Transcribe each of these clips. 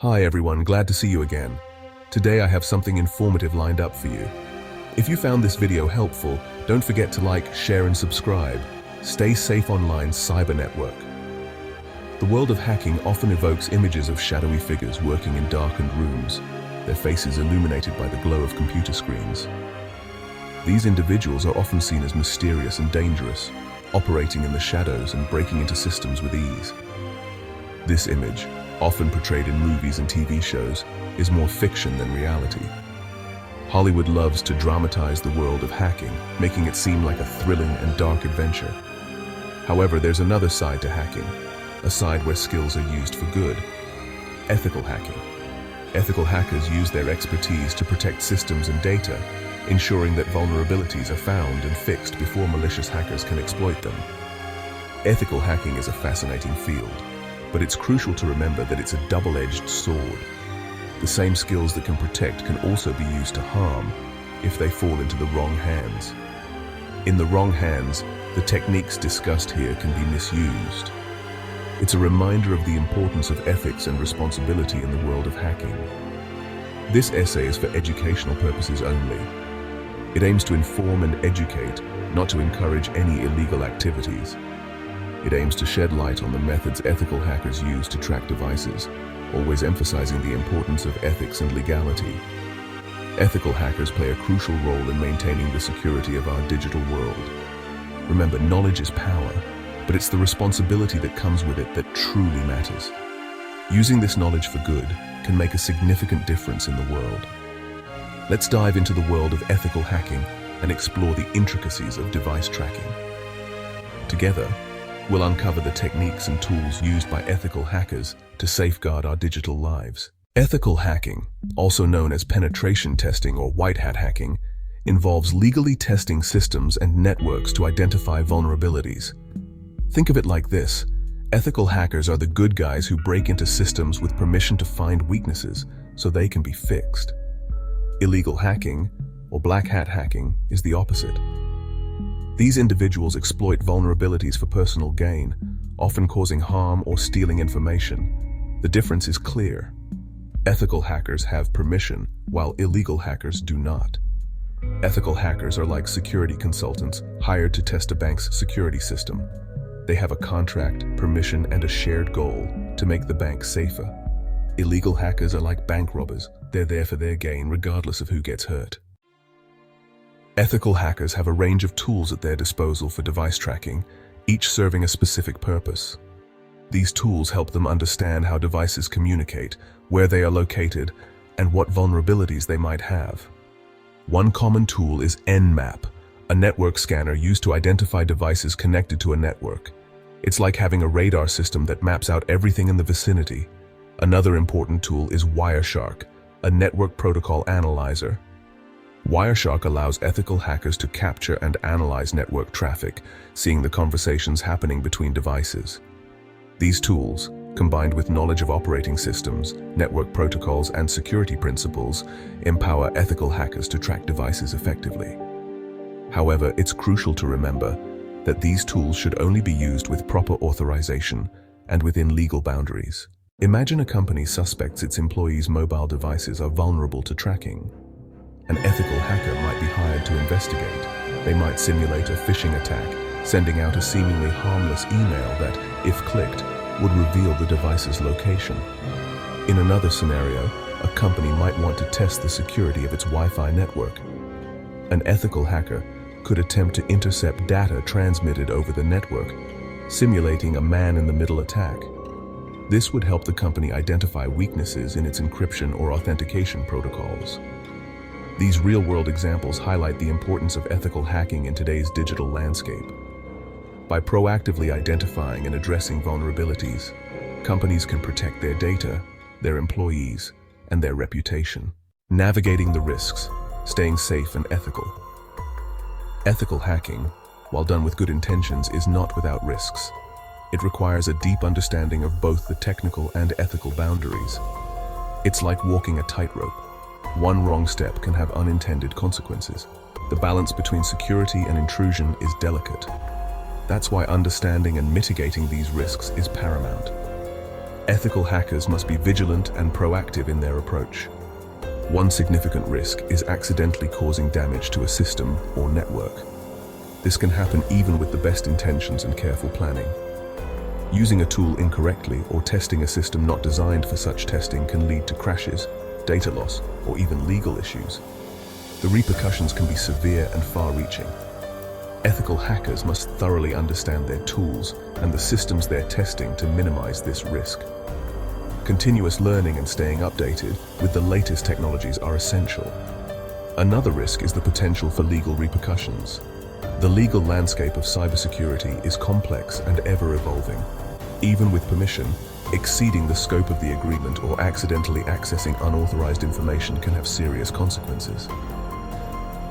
Hi everyone, glad to see you again. Today I have something informative lined up for you. If you found this video helpful, don't forget to like, share and subscribe. Stay safe online, cyber network. The world of hacking often evokes images of shadowy figures working in darkened rooms, their faces illuminated by the glow of computer screens. These individuals are often seen as mysterious and dangerous, operating in the shadows and breaking into systems with ease. This image, often portrayed in movies and TV shows, is more fiction than reality. Hollywood loves to dramatize the world of hacking, making it seem like a thrilling and dark adventure. However, there's another side to hacking, a side where skills are used for good: ethical hacking. Ethical hackers use their expertise to protect systems and data, ensuring that vulnerabilities are found and fixed before malicious hackers can exploit them. Ethical hacking is a fascinating field, but it's crucial to remember that it's a double-edged sword. The same skills that can protect can also be used to harm if they fall into the wrong hands. In the wrong hands, the techniques discussed here can be misused. It's a reminder of the importance of ethics and responsibility in the world of hacking. This essay is for educational purposes only. It aims to inform and educate, not to encourage any illegal activities. It aims to shed light on the methods ethical hackers use to track devices, always emphasizing the importance of ethics and legality. Ethical hackers play a crucial role in maintaining the security of our digital world. Remember, knowledge is power, but it's the responsibility that comes with it that truly matters. Using this knowledge for good can make a significant difference in the world. Let's dive into the world of ethical hacking and explore the intricacies of device tracking. Together, we'll uncover the techniques and tools used by ethical hackers to safeguard our digital lives. Ethical hacking, also known as penetration testing or white hat hacking, involves legally testing systems and networks to identify vulnerabilities. Think of it like this: ethical hackers are the good guys who break into systems with permission to find weaknesses so they can be fixed. Illegal hacking, or black hat hacking, is the opposite. These individuals exploit vulnerabilities for personal gain, often causing harm or stealing information. The difference is clear. Ethical hackers have permission, while illegal hackers do not. Ethical hackers are like security consultants hired to test a bank's security system. They have a contract, permission, and a shared goal to make the bank safer. Illegal hackers are like bank robbers. They're there for their gain, regardless of who gets hurt. Ethical hackers have a range of tools at their disposal for device tracking, each serving a specific purpose. These tools help them understand how devices communicate, where they are located, and what vulnerabilities they might have. One common tool is Nmap, a network scanner used to identify devices connected to a network. It's like having a radar system that maps out everything in the vicinity. Another important tool is Wireshark, a network protocol analyzer. Wireshark allows ethical hackers to capture and analyze network traffic, seeing the conversations happening between devices. These tools, combined with knowledge of operating systems, network protocols, and security principles, empower ethical hackers to track devices effectively. However, it's crucial to remember that these tools should only be used with proper authorization and within legal boundaries. Imagine a company suspects its employees' mobile devices are vulnerable to tracking. An ethical hacker might be hired to investigate. They might simulate a phishing attack, sending out a seemingly harmless email that, if clicked, would reveal the device's location. In another scenario, a company might want to test the security of its Wi-Fi network. An ethical hacker could attempt to intercept data transmitted over the network, simulating a man-in-the-middle attack. This would help the company identify weaknesses in its encryption or authentication protocols. These real-world examples highlight the importance of ethical hacking in today's digital landscape. By proactively identifying and addressing vulnerabilities, companies can protect their data, their employees, and their reputation. Navigating the risks, staying safe and ethical. Ethical hacking, while done with good intentions, is not without risks. It requires a deep understanding of both the technical and ethical boundaries. It's like walking a tightrope. One wrong step can have unintended consequences. The balance between security and intrusion is delicate. That's why understanding and mitigating these risks is paramount. Ethical hackers must be vigilant and proactive in their approach. One significant risk is accidentally causing damage to a system or network. This can happen even with the best intentions and careful planning. Using a tool incorrectly or testing a system not designed for such testing can lead to crashes, data loss, or even legal issues. The repercussions can be severe and far-reaching. Ethical hackers must thoroughly understand their tools and the systems they're testing to minimize this risk. Continuous learning and staying updated with the latest technologies are essential. Another risk is the potential for legal repercussions. The legal landscape of cybersecurity is complex and ever-evolving. Even with permission, exceeding the scope of the agreement or accidentally accessing unauthorized information can have serious consequences.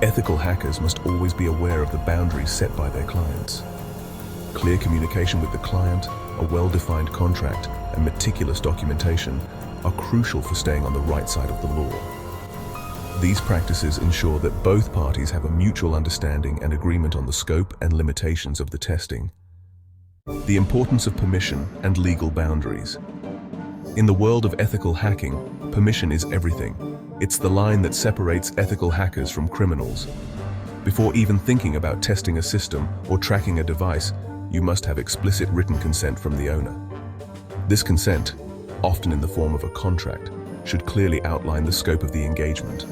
Ethical hackers must always be aware of the boundaries set by their clients. Clear communication with the client, a well-defined contract, and meticulous documentation are crucial for staying on the right side of the law. These practices ensure that both parties have a mutual understanding and agreement on the scope and limitations of the testing. The importance of permission and legal boundaries. In the world of ethical hacking, permission is everything. It's the line that separates ethical hackers from criminals. Before even thinking about testing a system or tracking a device, you must have explicit written consent from the owner. This consent, often in the form of a contract, should clearly outline the scope of the engagement.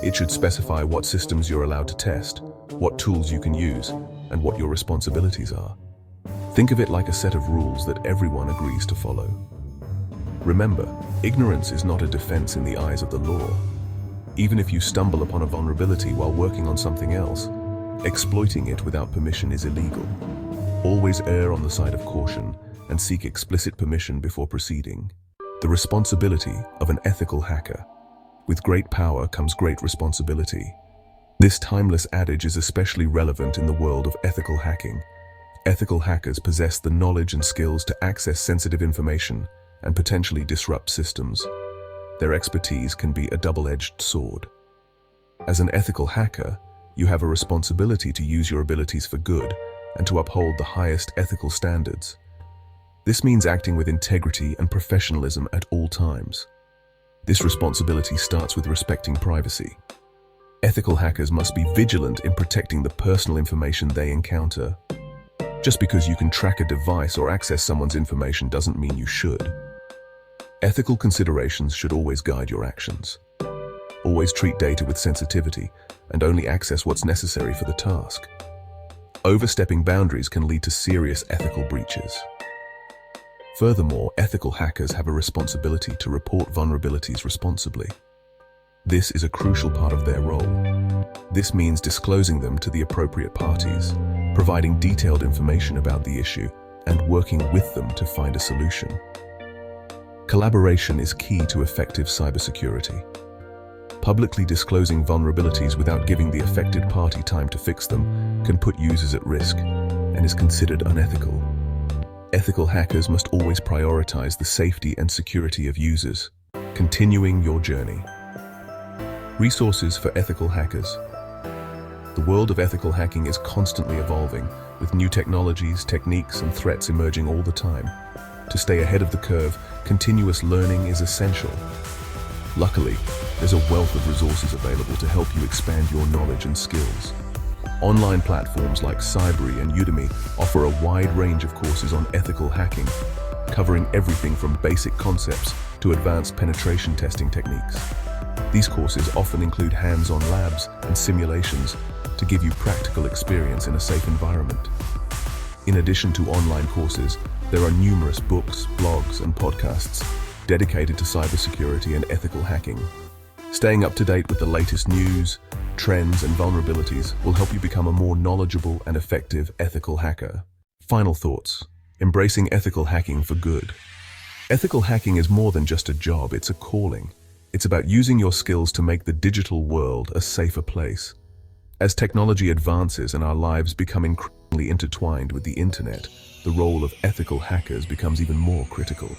It should specify what systems you're allowed to test, what tools you can use, and what your responsibilities are. Think of it like a set of rules that everyone agrees to follow. Remember, ignorance is not a defense in the eyes of the law. Even if you stumble upon a vulnerability while working on something else, exploiting it without permission is illegal. Always err on the side of caution and seek explicit permission before proceeding. The responsibility of an ethical hacker. With great power comes great responsibility. This timeless adage is especially relevant in the world of ethical hacking. Ethical hackers possess the knowledge and skills to access sensitive information and potentially disrupt systems. Their expertise can be a double-edged sword. As an ethical hacker, you have a responsibility to use your abilities for good and to uphold the highest ethical standards. This means acting with integrity and professionalism at all times. This responsibility starts with respecting privacy. Ethical hackers must be vigilant in protecting the personal information they encounter. Just because you can track a device or access someone's information doesn't mean you should. Ethical considerations should always guide your actions. Always treat data with sensitivity and only access what's necessary for the task. Overstepping boundaries can lead to serious ethical breaches. Furthermore, ethical hackers have a responsibility to report vulnerabilities responsibly. This is a crucial part of their role. This means disclosing them to the appropriate parties, providing detailed information about the issue, and working with them to find a solution. Collaboration is key to effective cybersecurity. Publicly disclosing vulnerabilities without giving the affected party time to fix them can put users at risk and is considered unethical. Ethical hackers must always prioritize the safety and security of users. Continuing your journey. Resources for ethical hackers. The world of ethical hacking is constantly evolving, with new technologies, techniques, and threats emerging all the time. To stay ahead of the curve, continuous learning is essential. Luckily, there's a wealth of resources available to help you expand your knowledge and skills. Online platforms like Cybery and Udemy offer a wide range of courses on ethical hacking, covering everything from basic concepts to advanced penetration testing techniques. These courses often include hands-on labs and simulations to give you practical experience in a safe environment. In addition to online courses, there are numerous books, blogs, and podcasts dedicated to cybersecurity and ethical hacking. Staying up to date with the latest news, trends, and vulnerabilities will help you become a more knowledgeable and effective ethical hacker. Final thoughts. Embracing ethical hacking for good. Ethical hacking is more than just a job, it's a calling. It's about using your skills to make the digital world a safer place. As technology advances and our lives become increasingly intertwined with the internet, the role of ethical hackers becomes even more critical.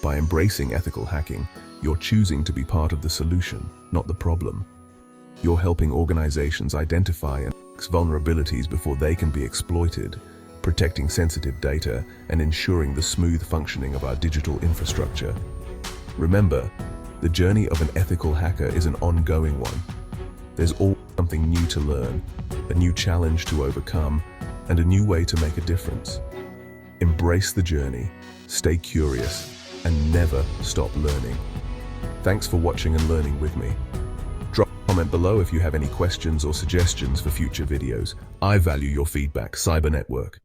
By embracing ethical hacking, you're choosing to be part of the solution, not the problem. You're helping organizations identify and fix vulnerabilities before they can be exploited, protecting sensitive data and ensuring the smooth functioning of our digital infrastructure. Remember, the journey of an ethical hacker is an ongoing one. There's always something new to learn, a new challenge to overcome, and a new way to make a difference. Embrace the journey, stay curious, and never stop learning. Thanks for watching and learning with me. Drop a comment below if you have any questions or suggestions for future videos. I value your feedback, Cyber Network.